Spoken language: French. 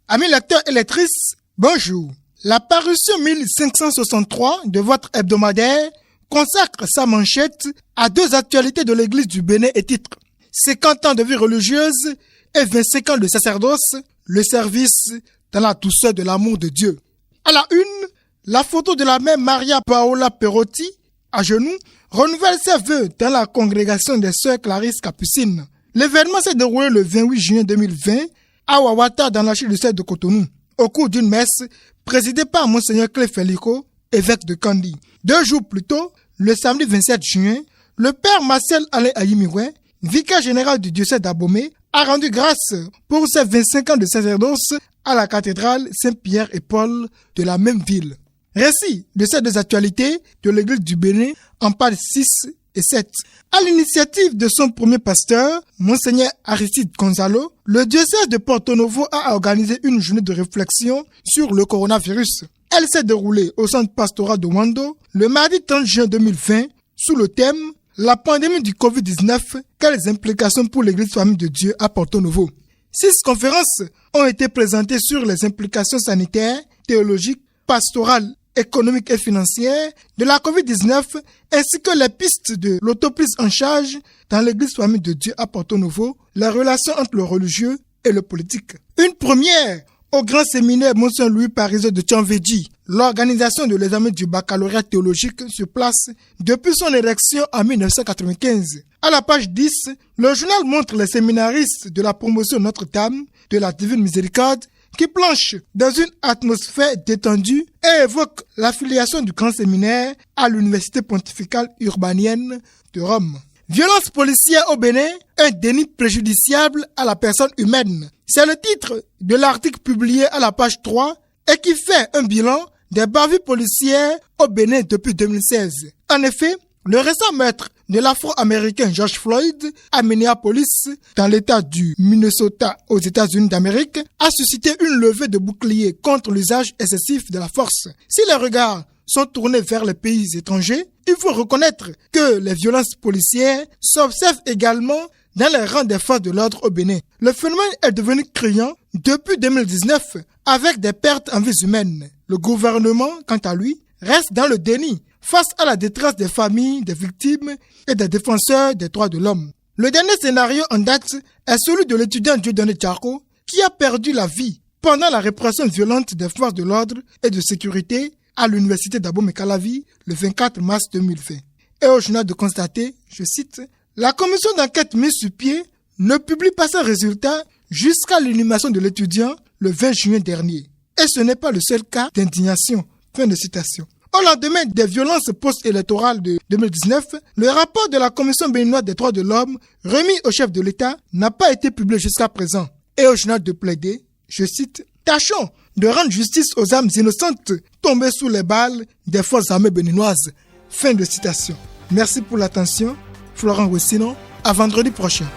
Amis lecteurs et lectrices, bonjour. La parution 1563 de votre hebdomadaire consacre sa manchette à deux actualités de l'Église du Bénin et titre 50 ans de vie religieuse et 25 ans de sacerdoce, le service dans la douceur de l'amour de Dieu. À la une, la photo de la mère Maria Paola Perotti, à genoux, renouvelle ses vœux dans la congrégation des sœurs Clarisse Capucines. L'événement s'est déroulé le 28 juin 2020 à Wawata dans l'archidiocèse de Cotonou, au cours d'une messe présidée par Monseigneur Clé Felico, évêque de Kandi. 2 jours plus tôt, le samedi 27 juin, le père Marcel Alain Ayimiwe, vicaire général du diocèse d'Abomey, a rendu grâce pour ses 25 ans de sacerdoce à la cathédrale Saint-Pierre et Paul de la même ville. Récit de ces deux actualités de l'Église du Bénin en pages 6 et 7. À l'initiative de son premier pasteur, Monseigneur Aristide Gonzalo, le diocèse de Porto Novo a organisé une journée de réflexion sur le coronavirus. Elle s'est déroulée au centre pastoral de Wando le mardi 30 juin 2020 sous le thème « La pandémie du Covid-19, quelles implications pour l'Église Famille de Dieu à Porto Novo ». 6 conférences ont été présentées sur les implications sanitaires, théologiques, pastorales, économiques et financières de la Covid-19 ainsi que les pistes de l'autoprise en charge dans l'Église Famille de Dieu à Porto Novo, la relation entre le religieux et le politique. Une première au grand séminaire Monseigneur Louis Parisot de Tchanvedji, l'organisation de l'examen du baccalauréat théologique sur place depuis son élection en 1995. À la page 10, le journal montre les séminaristes de la promotion Notre-Dame de la Divine Miséricorde qui planche dans une atmosphère détendue et évoque l'affiliation du grand séminaire à l'Université pontificale urbanienne de Rome. Violence policière au Bénin, un déni préjudiciable à la personne humaine. C'est le titre de l'article publié à la page 3 et qui fait un bilan des bavures policières au Bénin depuis 2016. En effet, le récent meurtre de l'Afro-Américain George Floyd à Minneapolis, dans l'État du Minnesota aux États-Unis d'Amérique, a suscité une levée de boucliers contre l'usage excessif de la force. Si les regards sont tournés vers les pays étrangers, il faut reconnaître que les violences policières s'observent également dans les rangs des forces de l'ordre au Bénin. Le phénomène est devenu criant depuis 2019 avec des pertes en vies humaines. Le gouvernement, quant à lui, reste dans le déni face à la détresse des familles, des victimes et des défenseurs des droits de l'homme. Le dernier scénario en date est celui de l'étudiant Dieudonné Tchako qui a perdu la vie pendant la répression violente des forces de l'ordre et de sécurité à l'université d'Abomey-Calavi le 24 mars 2020. Et au journal de constater, je cite, « La commission d'enquête mise sur pied ne publie pas ses résultats jusqu'à l'inhumation de l'étudiant le 20 juin dernier. Et ce n'est pas le seul cas d'indignation. » Fin de citation. Au lendemain des violences post-électorales de 2019, le rapport de la Commission béninoise des droits de l'homme remis au chef de l'État n'a pas été publié jusqu'à présent. Et au journal de plaider, je cite, « Tâchons de rendre justice aux âmes innocentes tombées sous les balles des forces armées béninoises. » Fin de citation. Merci pour l'attention. Florent Wessinon, à vendredi prochain.